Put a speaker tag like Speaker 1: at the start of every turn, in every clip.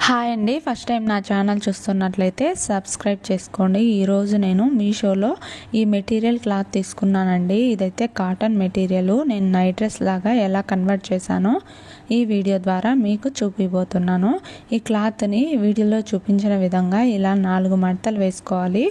Speaker 1: Hi అండి, first time నా channel చూస్తున్నట్లయితే సబ్స్క్రైబ్ చేసుకోండి. ఈరోజు నేను మీషోలో ఈ మెటీరియల్ క్లాత్ తీసుకున్నానండి. ఇదైతే కాటన్ మెటీరియల్. నేను నైట్ డ్రెస్ లాగా ఎలా కన్వర్ట్ చేశానో ఈ వీడియో ద్వారా మీకు చూపిపోతున్నాను. ఈ క్లాత్ని వీడియోలో చూపించిన విధంగా ఇలా 4 మడతలు వేసుకోవాలి.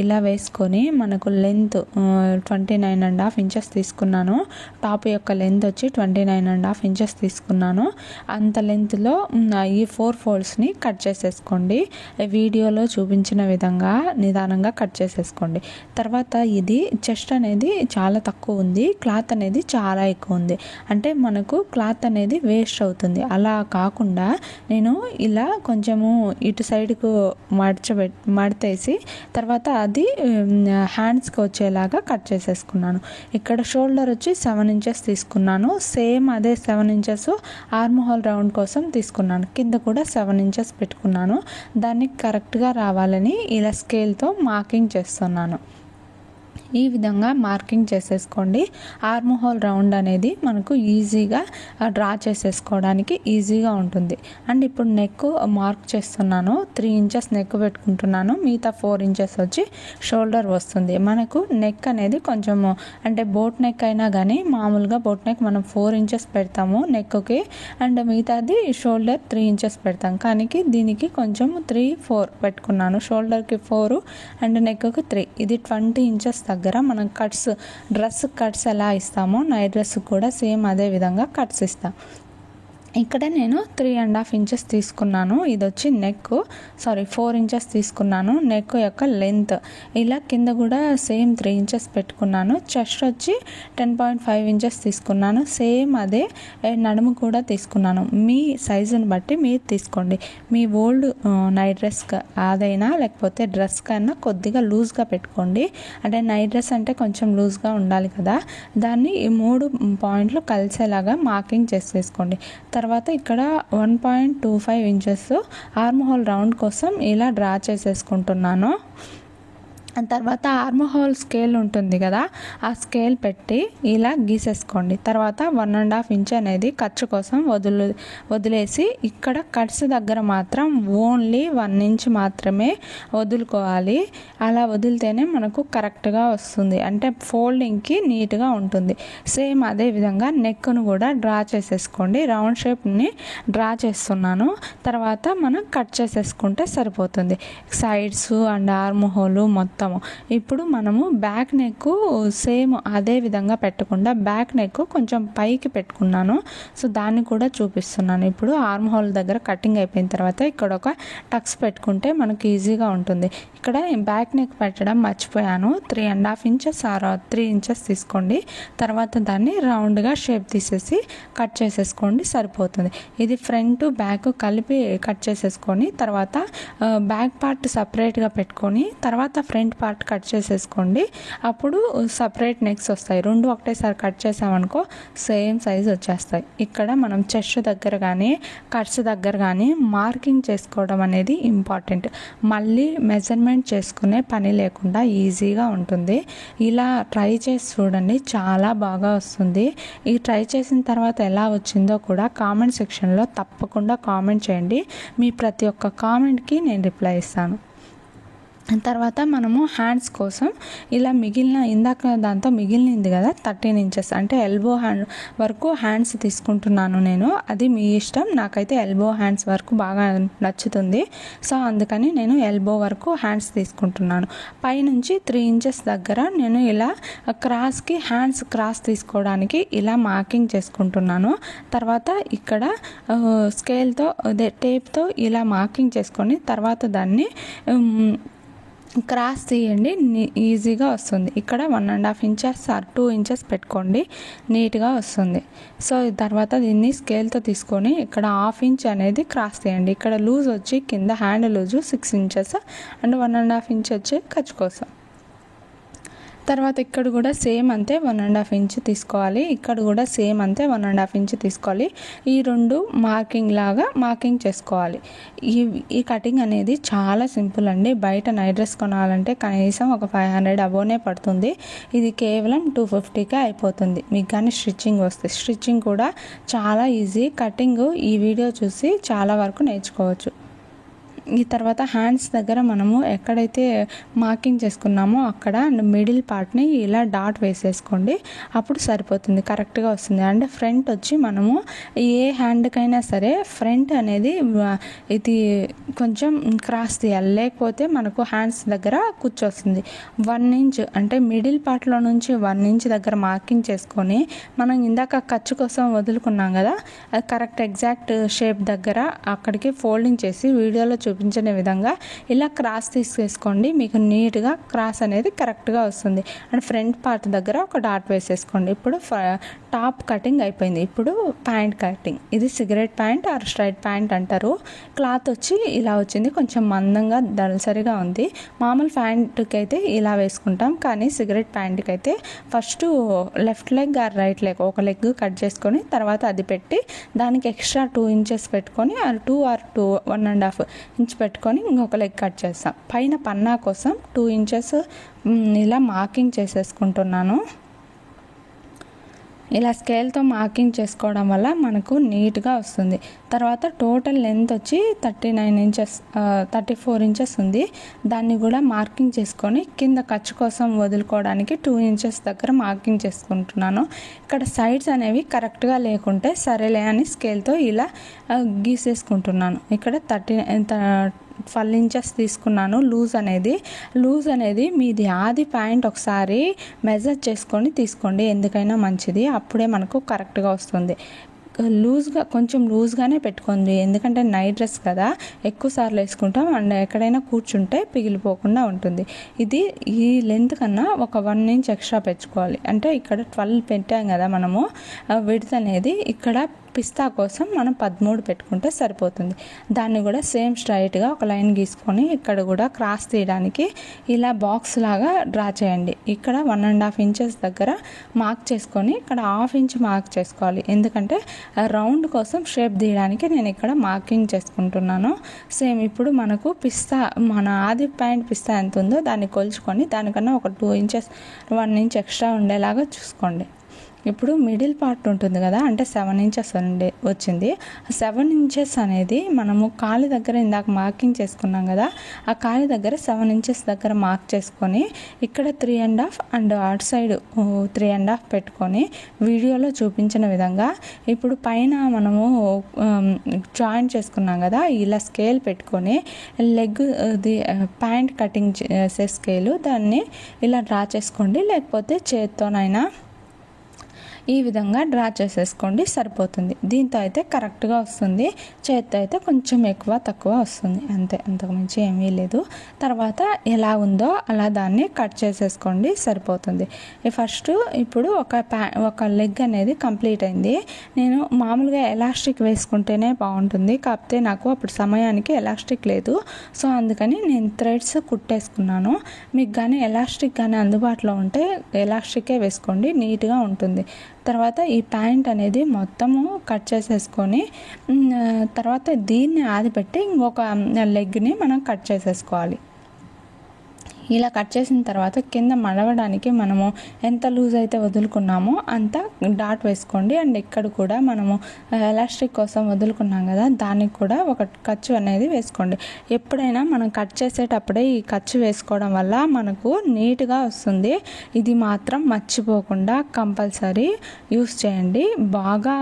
Speaker 1: ఇలా వేసుకొని మనకు లెంత్ 29.5 ఇంచెస్ తీసుకున్నాను. టాప్ యొక్క లెంత్ వచ్చి 29.5 ఇంచెస్ తీసుకున్నాను. అంత లెంత్లో ఈ 4 ఫోల్డ్స్ని కట్ చేసేసుకోండి. వీడియోలో చూపించిన విధంగా నిదానంగా కట్ చేసేసుకోండి. తర్వాత ఇది చెస్ట్ అనేది చాలా తక్కువ ఉంది, క్లాత్ అనేది చాలా ఎక్కువ ఉంది. అంటే మనకు క్లాత్ అనేది వేస్ట్ అవుతుంది. అలా కాకుండా నేను ఇలా కొంచెము ఇటు సైడ్కు మడతేసి తర్వాత అది హ్యాండ్స్కి వచ్చేలాగా కట్ చేసేసుకున్నాను. ఇక్కడ షోల్డర్ వచ్చి 7 ఇంచెస్ తీసుకున్నాను. సేమ్ అదే 7 ఇంచెస్ ఆర్మ్ హోల్ రౌండ్ కోసం తీసుకున్నాను. కింద కూడా 7 ఇంచెస్ పెట్టుకున్నాను. దాన్ని కరెక్ట్గా రావాలని ఇలా స్కేల్తో మార్కింగ్ చేస్తున్నాను. ఈ విధంగా మార్కింగ్ చేసేసుకోండి. ఆర్మ్ హోల్ రౌండ్ అనేది మనకు ఈజీగా డ్రా చేసేసుకోవడానికి ఈజీగా ఉంటుంది. అండ్ ఇప్పుడు నెక్ మార్క్ చేస్తున్నాను. 3 ఇంచెస్ నెక్ పెట్టుకుంటున్నాను. మిగతా 4 ఇంచెస్ వచ్చి షోల్డర్ వస్తుంది. మనకు నెక్ అనేది కొంచెము అంటే బోట్ నెక్ అయినా కానీ మామూలుగా బోట్ నెక్ మనం 4 ఇంచెస్ పెడతాము నెక్కి. అండ్ మిగతాది షోల్డర్ 3 ఇంచెస్ పెడతాం. కానీ దీనికి కొంచెం 3-4 పెట్టుకున్నాను. షోల్డర్కి 4 అండ్ నెక్కి 3. ఇది 20 ఇంచెస్ దగ్గర మనం డ్రెస్ కట్స్ ఎలా ఇస్తామో నైట్ డ్రెస్ కూడా సేమ్ అదే విధంగా కట్స్ ఇస్తాం. ఇక్కడ నేను 3.5 ఇంచెస్ తీసుకున్నాను. ఇది వచ్చి 4 ఇంచెస్ తీసుకున్నాను. నెక్ యొక్క లెంత్ ఇలా కింద కూడా సేమ్ 3 ఇంచెస్ పెట్టుకున్నాను. చెస్ట్ వచ్చి 10.5 ఇంచెస్ తీసుకున్నాను. సేమ్ అదే నడుము కూడా తీసుకున్నాను. మీ సైజుని బట్టి మీరు తీసుకోండి. మీ ఓల్డ్ నైట్ డ్రెస్ అదైనా లేకపోతే డ్రెస్ కన్నా కొద్దిగా లూజ్గా పెట్టుకోండి. అంటే నైట్ డ్రెస్ అంటే కొంచెం లూజ్గా ఉండాలి కదా, దాన్ని ఈ 3 పాయింట్లు కలిసేలాగా మార్కింగ్ చేసేసుకోండి. తర్వాత ఇక్కడ 1.25 ఇంచెస్ ఆర్మ్ హోల్ రౌండ్ కోసం ఇలా డ్రా చేసేసుకుంటున్నాను. తర్వాత ఆర్మ్ హోల్ స్కేల్ ఉంటుంది కదా, ఆ స్కేల్ పెట్టి ఇలా గీసేసుకోండి. తర్వాత 1.5 ఇంచ్ అనేది ఖర్చు కోసం వదిలేసి ఇక్కడ కట్స్ దగ్గర మాత్రం ఓన్లీ 1 ఇంచ్ మాత్రమే వదులుకోవాలి. అలా వదిలితేనే మనకు కరెక్ట్గా వస్తుంది, అంటే ఫోల్డింగ్కి నీట్గా ఉంటుంది. సేమ్ అదే విధంగా నెక్ను కూడా డ్రా చేసేసుకోండి. రౌండ్ షేప్ని డ్రా చేస్తున్నాను. తర్వాత మనం కట్ చేసేసుకుంటే సరిపోతుంది. సైడ్స్ అండ్ ఆర్మ్ హోల్ మొత్తం. ఇప్పుడు మనము బ్యాక్ నెక్ సేమ్ అదే విధంగా పెట్టకుండా బ్యాక్ నెక్ కొంచెం పైకి పెట్టుకున్నాను. సో దాన్ని కూడా చూపిస్తున్నాను. ఇప్పుడు ఆర్మ్ హోల్ దగ్గర కటింగ్ అయిపోయిన తర్వాత ఇక్కడ ఒక టక్స్ పెట్టుకుంటే మనకి ఈజీగా ఉంటుంది. ఇక్కడ బ్యాక్ నెక్ పెట్టడం మర్చిపోయాను. 3.5 ఇంచెస్ 3 ఇంచెస్ తీసుకోండి. తర్వాత దాన్ని రౌండ్గా షేప్ తీసేసి కట్ చేసేసుకోండి, సరిపోతుంది. ఇది ఫ్రంట్ బ్యాక్ కలిపి కట్ చేసేసుకొని తర్వాత బ్యాక్ పార్ట్ సపరేట్గా పెట్టుకొని తర్వాత ఫ్రంట్ పార్ట్ కట్ చేసేసుకోండి. అప్పుడు సపరేట్ నెక్స్ వస్తాయి. 2 ఒకటేసారి కట్ చేసామనుకో సేమ్ సైజ్ వచ్చేస్తాయి. ఇక్కడ మనం చెస్ట్ దగ్గర కానీ కట్స్ దగ్గర కానీ మార్కింగ్ చేసుకోవడం అనేది ఇంపార్టెంట్. మళ్ళీ మెజర్మెంట్ చేసుకునే పని లేకుండా ఈజీగా ఉంటుంది. ఇలా ట్రై చేసి చూడండి, చాలా బాగా వస్తుంది. ఈ ట్రై చేసిన తర్వాత ఎలా వచ్చిందో కూడా కామెంట్ సెక్షన్లో తప్పకుండా కామెంట్ చేయండి. మీ ప్రతి ఒక్క కామెంట్కి నేను రిప్లై ఇస్తాను. తర్వాత మనము హ్యాండ్స్ కోసం ఇలా ఇందాక దాంతో మిగిలింది కదా 13 ఇంచెస్ అంటే ఎల్బో హ్యాండ్ వరకు హ్యాండ్స్ తీసుకుంటున్నాను నేను. అది మీ ఇష్టం. నాకైతే ఎల్బో హ్యాండ్స్ వరకు బాగా నచ్చుతుంది. సో అందుకని నేను ఎల్బో వరకు హ్యాండ్స్ తీసుకుంటున్నాను. పైనుంచి 3 ఇంచెస్ దగ్గర నేను ఇలా క్రాస్కి హ్యాండ్స్ క్రాస్ తీసుకోవడానికి ఇలా మార్కింగ్ చేసుకుంటున్నాను. తర్వాత ఇక్కడ స్కేల్తో అదే టేప్తో ఇలా మార్కింగ్ చేసుకొని తర్వాత దాన్ని క్రాస్ తీయండి, ఈజీగా వస్తుంది. ఇక్కడ 1.5 ఇంచెస్ 2 ఇంచెస్ పెట్టుకోండి, నీట్గా వస్తుంది. సో తర్వాత దీన్ని స్కేల్తో తీసుకొని ఇక్కడ 1/2 ఇంచ్ అనేది క్రాస్ తీయండి. ఇక్కడ లూజ్ వచ్చి కింద hand loose 6 inches and 1.5 inch వచ్చి ఖర్చు కోసం. తర్వాత ఇక్కడ కూడా సేమ్ అంతే 1.5 ఇంచ్ తీసుకోవాలి. ఇక్కడ కూడా సేమ్ అంతే 1.5 ఇంచ్ తీసుకోవాలి. ఈ రెండు మార్కింగ్ చేసుకోవాలి. ఈ కటింగ్ అనేది చాలా సింపుల్ అండి. బయట నైట్ డ్రెస్ కొనాలంటే కనీసం ఒక 500 అబోనే పడుతుంది. ఇది కేవలం 250కే అయిపోతుంది. మీకు కానీ స్టిచ్చింగ్ వస్తే స్టిచ్చింగ్ కూడా చాలా ఈజీ. కటింగ్ ఈ వీడియో చూసి చాలా వరకు నేర్చుకోవచ్చు. ఈ తర్వాత హ్యాండ్స్ దగ్గర మనము ఎక్కడైతే మార్కింగ్ చేసుకున్నామో అక్కడ మిడిల్ పార్ట్ని ఇలా డాట్ వేసేసుకోండి. అప్పుడు సరిపోతుంది, కరెక్ట్గా వస్తుంది. అంటే ఫ్రంట్ వచ్చి మనము ఏ హ్యాండ్కైనా సరే ఫ్రంట్ అనేది ఇది కొంచెం క్రాస్ తీయాలి, లేకపోతే మనకు హ్యాండ్స్ దగ్గర కూర్చొస్తుంది. 1 ఇంచ్ అంటే మిడిల్ పార్ట్లో నుంచి 1 ఇంచ్ దగ్గర మార్కింగ్ చేసుకొని మనం ఇందాక ఖర్చు కోసం వదులుకున్నాం కదా, అది కరెక్ట్ ఎగ్జాక్ట్ షేప్ దగ్గర అక్కడికి ఫోల్డింగ్ చేసి వీడియోలో చూపించిన విధంగా ఇలా క్రాస్ తీసేసుకోండి. మీకు నీట్గా క్రాస్ అనేది కరెక్ట్గా వస్తుంది. అండ్ ఫ్రంట్ పార్ట్ దగ్గర ఒక డాట్ వేసేసుకోండి. ఇప్పుడు టాప్ కటింగ్ అయిపోయింది. ఇప్పుడు ప్యాంట్ కటింగ్. ఇది cigarette pant or straight pant అంటారు. క్లాత్ వచ్చి ఇలా వచ్చింది, కొంచెం మందంగా దళసరిగా ఉంది. మామూలు ప్యాంట్కి అయితే ఇలా వేసుకుంటాం, కానీ సిగరెట్ ప్యాంట్కి అయితే first left leg or right leg ఒక లెగ్ కట్ చేసుకొని తర్వాత అది పెట్టి దానికి ఎక్స్ట్రా 2 ఇంచెస్ పెట్టుకొని 2 ఆర్ 1.5 ఇంచ్ పెట్టుకొని ఇంకొక లెగ్ కట్ చేస్తాం. పైన పన్నా కోసం 2 ఇంచెస్ ఇలా మార్కింగ్ చేసేసుకుంటున్నాను. ఇలా స్కేల్తో మార్కింగ్ చేసుకోవడం వల్ల మనకు నీట్గా వస్తుంది. తర్వాత టోటల్ లెంత్ వచ్చి 34 ఇంచెస్ ఉంది. దాన్ని కూడా మార్కింగ్ చేసుకొని కింద ఖర్చు కోసం వదులుకోవడానికి 2 ఇంచెస్ దగ్గర మార్కింగ్ చేసుకుంటున్నాను. ఇక్కడ సైడ్స్ అనేవి కరెక్ట్గా లేకుంటే సరేలే అని స్కేల్తో ఇలా గీసేసుకుంటున్నాను. ఇక్కడ 12 ఇంచెస్ తీసుకున్నాను. లూజ్ అనేది మీది ఆది ప్యాంట్ ఒకసారి మెజర్ చేసుకొని తీసుకోండి, ఎందుకైనా మంచిది. అప్పుడే మనకు కరెక్ట్గా వస్తుంది. కొంచెం లూజ్గానే పెట్టుకోండి, ఎందుకంటే నైట్ డ్రెస్ కదా, ఎక్కువ సార్లు వేసుకుంటాం అండ్ ఎక్కడైనా కూర్చుంటే పిగిలిపోకుండా ఉంటుంది. ఈ లెంత్ కన్నా ఒక 1 ఇంచ్ ఎక్స్ట్రా పెంచుకోవాలి. అంటే ఇక్కడ 12 పెట్టాం కదా మనము, విడ్త్ అనేది ఇక్కడ పిస్తా కోసం మనం 13 పెట్టుకుంటే సరిపోతుంది. దాన్ని కూడా సేమ్ స్ట్రైట్గా ఒక లైన్ గీసుకొని ఇక్కడ కూడా క్రాస్ తీయడానికి ఇలా బాక్స్ లాగా డ్రా చేయండి. ఇక్కడ 1.5 ఇంచెస్ దగ్గర మార్క్ చేసుకొని ఇక్కడ 1/2 ఇంచ్ మార్క్ చేసుకోవాలి, ఎందుకంటే రౌండ్ కోసం షేప్ తీయడానికి నేను ఇక్కడ మార్కింగ్ చేసుకుంటున్నాను. సేమ్ ఇప్పుడు మనకు మన ఆది ప్యాంట్ పిస్తా ఎంత ఉందో దాన్ని కొలుచుకొని దానికన్నా ఒక 2 ఇంచెస్ 1 ఇంచ్ ఎక్స్ట్రా ఉండేలాగా చూసుకోండి. ఇప్పుడు మిడిల్ పార్ట్ ఉంటుంది కదా, అంటే 7 ఇంచెస్ వచ్చింది. 7 ఇంచెస్ అనేది మనము కాలి దగ్గర ఇందాక మార్కింగ్ చేసుకున్నాం కదా, ఆ కాలి దగ్గర 7 ఇంచెస్ దగ్గర మార్క్ చేసుకొని ఇక్కడ 3.5 అండ్ అటు సైడ్ 3.5 పెట్టుకొని వీడియోలో చూపించిన విధంగా ఇప్పుడు పైన మనము జాయింట్ చేసుకున్నాం కదా, ఇలా స్కేల్ పెట్టుకొని లెగ్ ప్యాంట్ కటింగ్ చేసే స్కేలు దాన్ని ఇలా డ్రా చేసుకోండి, లేకపోతే చేత్తోనైనా ఈ విధంగా డ్రా చేసేసుకోండి, సరిపోతుంది. దీంతో అయితే కరెక్ట్గా వస్తుంది. చేత్తో అయితే కొంచెం ఎక్కువ తక్కువ వస్తుంది, అంతే, అంతకుమించి ఏమీ లేదు. తర్వాత ఎలా ఉందో అలా దాన్ని కట్ చేసేసుకోండి, సరిపోతుంది. ఫస్ట్ ఇప్పుడు ఒక లెగ్ అనేది కంప్లీట్ అయింది. నేను మామూలుగా ఎలాస్టిక్ వేసుకుంటేనే బాగుంటుంది, కాకపోతే నాకు అప్పుడు సమయానికి ఎలాస్టిక్ లేదు. సో అందుకని నేను థ్రెడ్స్ కుట్టేసుకున్నాను. మీకు కానీ ఎలాస్టిక్ కానీ అందుబాటులో ఉంటే ఎలాస్టికే వేసుకోండి, నీట్గా ఉంటుంది. తర్వాత ఈ ప్యాంట్ అనేది మొత్తము కట్ చేసేసుకొని తర్వాత దీన్ని ఆదిపెట్టి ఇంకొక లెగ్ని మనం కట్ చేసేసుకోవాలి. ఇలా కట్ చేసిన తర్వాత కింద మడవడానికి మనము ఎంత లూజ్ అయితే వదులుకున్నామో అంత డాట్ వేసుకోండి. అండ్ ఇక్కడ కూడా మనము ఎలాస్టిక్ కోసం వదులుకున్నాం కదా, దానికి కూడా ఒక ఖర్చు అనేది వేసుకోండి. ఎప్పుడైనా మనం కట్ చేసేటప్పుడే ఈ ఖర్చు వేసుకోవడం వల్ల మనకు నీట్గా వస్తుంది. ఇది మాత్రం మర్చిపోకుండా కంపల్సరీ యూస్ చేయండి, బాగా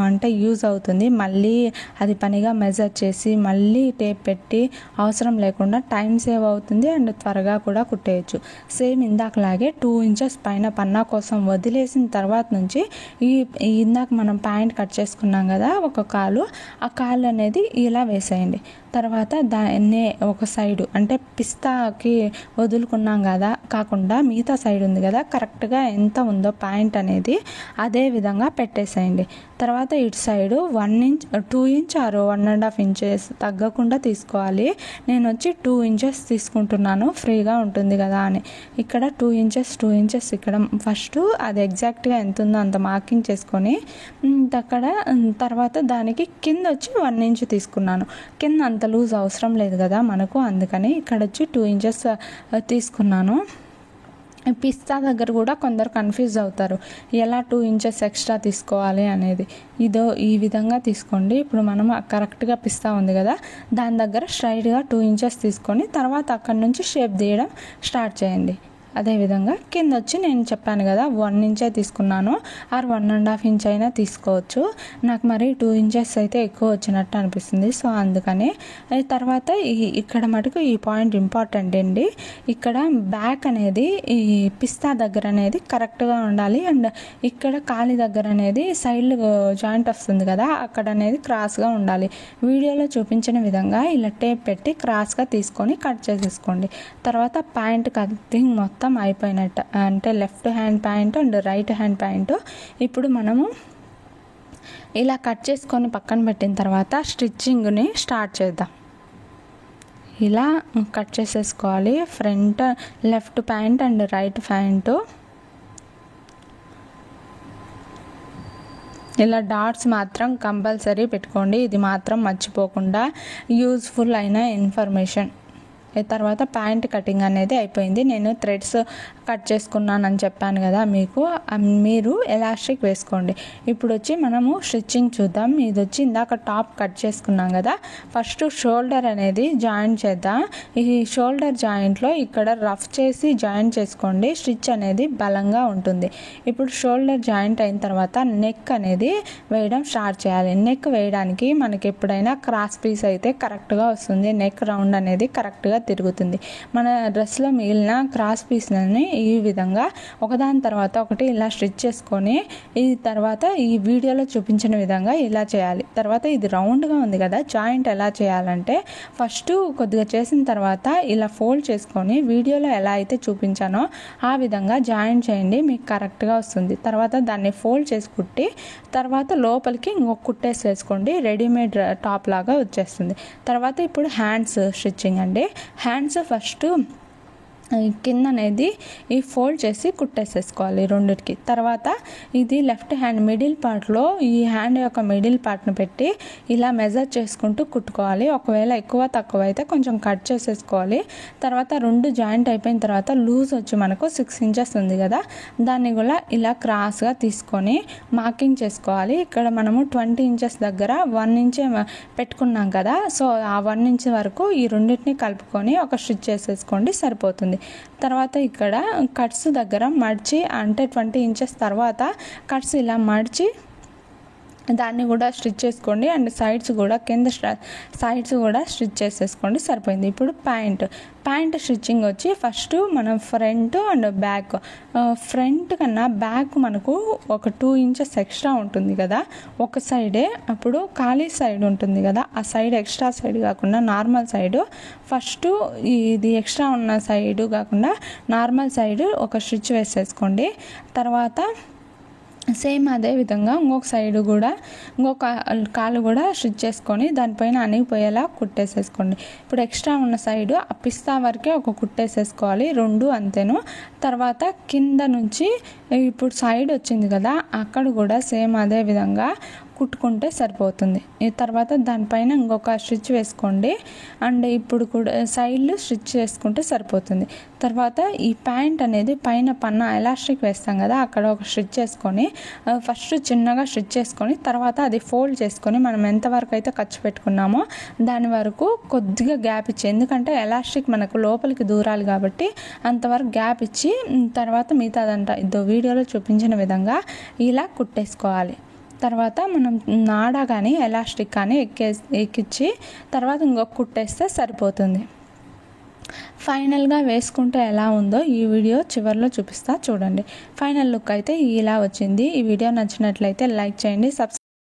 Speaker 1: అంటే యూజ్ అవుతుంది. మళ్ళీ అది పనిగా మెజర్ చేసి మళ్ళీ టేప్ పెట్టి అవసరం లేకుండా టైం సేవ్ అవుతుంది అండ్ త్వరగా కూడా కుట్టేయచ్చు. సేమ్ ఇందాకలాగే 2 ఇంచెస్ పైన పన్నా కోసం వదిలేసిన తర్వాత నుంచి ఇందాక మనం ప్యాంట్ కట్ చేసుకున్నాం కదా ఒక కాలు, ఆ కాలు అనేది ఇలా వేసేయండి. తర్వాత దాన్ని ఒక సైడు అంటే పిస్తాకి వదులుకున్నాం కదా కాకుండా మిగతా సైడ్ ఉంది కదా, కరెక్ట్గా ఎంత ఉందో పాయింట్ అనేది అదే విధంగా పెట్టేసేయండి. తర్వాత ఇటు side 1 inch 2 inch are 1.5 inches తగ్గకుండా తీసుకోవాలి. నేను వచ్చి 2 ఇంచెస్ తీసుకుంటున్నాను, ఫ్రీగా ఉంటుంది కదా అని. ఇక్కడ 2 ఇంచెస్ ఇక్కడ ఫస్ట్ అది ఎగ్జాక్ట్గా ఎంత ఉందో అంత మార్కింగ్ చేసుకొని అక్కడ తర్వాత దానికి కింద వచ్చి 1 ఇంచ్ తీసుకున్నాను. కింద అంత లూజ్ అవసరం లేదు కదా మనకు, అందుకని ఇక్కడ వచ్చి 2 ఇంచెస్ తీసుకున్నాను. పిస్తా దగ్గర కూడా కొందరు కన్ఫ్యూజ్ అవుతారు, ఎలా 2 ఇంచెస్ ఎక్స్ట్రా తీసుకోవాలి అనేది. ఈ విధంగా తీసుకోండి. ఇప్పుడు మనం కరెక్ట్గా పిస్తా ఉంది కదా, దాని దగ్గర స్ట్రైట్గా 2 ఇంచెస్ తీసుకొని తర్వాత అక్కడ నుంచి షేప్ తీయడం స్టార్ట్ చేయండి. అదేవిధంగా కింద వచ్చి నేను చెప్పాను కదా 1 ఇంచే తీసుకున్నాను, ఆర్ 1.5 ఇంచ్ అయినా తీసుకోవచ్చు. నాకు మరి 2 ఇంచెస్ అయితే ఎక్కువ వచ్చినట్టు అనిపిస్తుంది, సో అందుకని. తర్వాత ఇక్కడ మటుకు ఈ పాయింట్ ఇంపార్టెంట్ అండి. ఇక్కడ బ్యాక్ అనేది ఈ పిస్తా దగ్గర అనేది కరెక్ట్గా ఉండాలి, అండ్ ఇక్కడ కాలి దగ్గర అనేది సైడ్ జాయింట్ వస్తుంది కదా అక్కడ అనేది క్రాస్గా ఉండాలి. వీడియోలో చూపించిన విధంగా ఇలా టేప్ పెట్టి క్రాస్గా తీసుకొని కట్ చేసేసుకోండి. తర్వాత ప్యాంట్ కటింగ్ మొత్తం అయిపోయినట్టు, అంటే left hand pant and right hand pant. ఇప్పుడు మనము ఇలా కట్ చేసుకొని పక్కన పెట్టిన తర్వాత స్టిచ్చింగ్ని స్టార్ట్ చేద్దాం. ఇలా కట్ చేసేసుకోవాలి front left pant and right pant. ఇలా డాట్స్ మాత్రం కంపల్సరీ పెట్టుకోండి, ఇది మాత్రం మర్చిపోకుండా. యూజ్ఫుల్ అయిన ఇన్ఫర్మేషన్. తర్వాత ప్యాంట్ కటింగ్ అనేది అయిపోయింది. నేను థ్రెడ్స్ కట్ చేసుకున్నానని చెప్పాను కదా మీకు, మీరు ఎలాస్టిక్ వేసుకోండి. ఇప్పుడు వచ్చి మనము స్టిచ్చింగ్ చూద్దాం. ఇది వచ్చి ఇందాక టాప్ కట్ చేసుకున్నాం కదా, ఫస్ట్ షోల్డర్ అనేది జాయింట్ చేద్దాం. ఈ షోల్డర్ జాయింట్లో ఇక్కడ రఫ్ చేసి జాయింట్ చేసుకోండి, స్టిచ్ అనేది బలంగా ఉంటుంది. ఇప్పుడు షోల్డర్ జాయింట్ అయిన తర్వాత నెక్ అనేది వేయడం స్టార్ట్ చేయాలి. నెక్ వేయడానికి మనకి ఎప్పుడైనా క్రాస్ పీస్ అయితే కరెక్ట్గా వస్తుంది, నెక్ రౌండ్ అనేది కరెక్ట్గా తిరుగుతుంది. మన డ్రెస్లో మిగిలిన క్రాస్ పీస్లని ఈ విధంగా ఒకదాని తర్వాత ఒకటి ఇలా స్టిచ్ చేసుకొని ఈ తర్వాత ఈ వీడియోలో చూపించిన విధంగా ఇలా చేయాలి. తర్వాత ఇది రౌండ్గా ఉంది కదా, జాయింట్ ఎలా చేయాలంటే ఫస్ట్ కొద్దిగా చేసిన తర్వాత ఇలా ఫోల్డ్ చేసుకొని వీడియోలో ఎలా అయితే చూపించానో ఆ విధంగా జాయింట్ చేయండి, మీకు కరెక్ట్గా వస్తుంది. తర్వాత దాన్ని ఫోల్డ్ చేసి కుట్టి తర్వాత లోపలికి ఇంకొక కుట్టేసి వేసుకోండి, రెడీమేడ్ టాప్ లాగా వచ్చేస్తుంది. తర్వాత ఇప్పుడు హ్యాండ్స్ స్టిచ్చింగ్ అండి. హ్యాండ్స్ ఫస్ట్ కింద అనేది ఈ ఫోల్డ్ చేసి కుట్టేసేసుకోవాలి రెండిటికి. తర్వాత ఇది లెఫ్ట్ హ్యాండ్ మిడిల్ పార్ట్లో ఈ హ్యాండ్ యొక్క మిడిల్ పార్ట్ను పెట్టి ఇలా మెజర్ చేసుకుంటూ కుట్టుకోవాలి. ఒకవేళ ఎక్కువ తక్కువ అయితే కొంచెం కట్ చేసేసుకోవాలి. తర్వాత రెండు జాయింట్ అయిపోయిన తర్వాత లూజ్ వచ్చి మనకు 6 ఇంచెస్ ఉంది కదా, దాన్ని కూడా ఇలా క్రాస్గా తీసుకొని మార్కింగ్ చేసుకోవాలి. ఇక్కడ మనము 20 ఇంచెస్ దగ్గర 1 ఇంచే పెట్టుకున్నాం కదా, సో ఆ 1 ఇంచ్ వరకు ఈ రెండింటిని కలుపుకొని ఒక స్టిచ్ చేసేసుకోండి, సరిపోతుంది. తర్వాత ఇక్కడ కట్స్ దగ్గర మడిచి అంటే 20 ఇంచెస్ తర్వాత కట్స్ ఇలా మడిచి దాన్ని కూడా స్టిచ్ చేసుకోండి, అండ్ సైడ్స్ కూడా కింద సైడ్స్ కూడా స్టిచ్ చేసేసుకోండి, సరిపోయింది. ఇప్పుడు ప్యాంట్ స్టిచ్చింగ్ వచ్చి ఫస్ట్ మనం ఫ్రంట్ అండ్ బ్యాక్. ఫ్రంట్ కన్నా బ్యాక్ మనకు ఒక 2 ఇంచెస్ ఎక్స్ట్రా ఉంటుంది కదా ఒక సైడే, అప్పుడు ఖాళీ సైడ్ ఉంటుంది కదా ఆ సైడ్ ఎక్స్ట్రా సైడ్ కాకుండా నార్మల్ సైడు ఫస్ట్ ఇది ఎక్స్ట్రా ఉన్న సైడు కాకుండా నార్మల్ సైడ్ ఒక స్టిచ్ వేసేసుకోండి. తర్వాత సేమ్ అదే విధంగా ఇంకొక సైడ్ కూడా ఇంకొక కాలు కూడా స్టిచ్ చేసుకొని దానిపైన అణిగిపోయేలా కుట్టేసేసుకోండి. ఇప్పుడు ఎక్స్ట్రా ఉన్న సైడు ఆ పిస్తా వరకే ఒక కుట్టేసేసుకోవాలి, రెండు అంతేను. తర్వాత కింద నుంచి ఇప్పుడు సైడ్ వచ్చింది కదా అక్కడ కూడా సేమ్ అదే విధంగా కుట్టుకుంటే సరిపోతుంది. ఈ తర్వాత దానిపైన ఇంకొక స్టిచ్ వేసుకోండి, అండ్ ఇప్పుడు కూడా సైడ్లు స్టిచ్ చేసుకుంటే సరిపోతుంది. తర్వాత ఈ ప్యాంట్ అనేది పైన పన్న ఎలాస్టిక్ వేస్తాం కదా అక్కడ ఒక స్టిచ్ చేసుకొని ఫస్ట్ చిన్నగా స్టిచ్ చేసుకొని తర్వాత అది ఫోల్డ్ చేసుకొని మనం ఎంతవరకు అయితే ఖర్చు పెట్టుకున్నామో దాని వరకు కొద్దిగా గ్యాప్ ఇచ్చి, ఎందుకంటే ఎలాస్టిక్ మనకు లోపలికి దూరాలి కాబట్టి అంతవరకు గ్యాప్ ఇచ్చి తర్వాత మిగతాదంట ఇదో వీడియోలో చూపించిన విధంగా ఇలా కుట్టేసుకోవాలి. తర్వాత మనం నాడా కానీ ఎలాస్టిక్ కానీ ఎక్కించి తర్వాత ఇంకొక కుట్టేస్తే సరిపోతుంది. ఫైనల్గా వేసుకుంటే ఎలా ఉందో ఈ వీడియో చివరిలో చూపిస్తా చూడండి. ఫైనల్ లుక్ అయితే ఇలా వచ్చింది. ఈ వీడియో నచ్చినట్లయితే లైక్ చేయండి,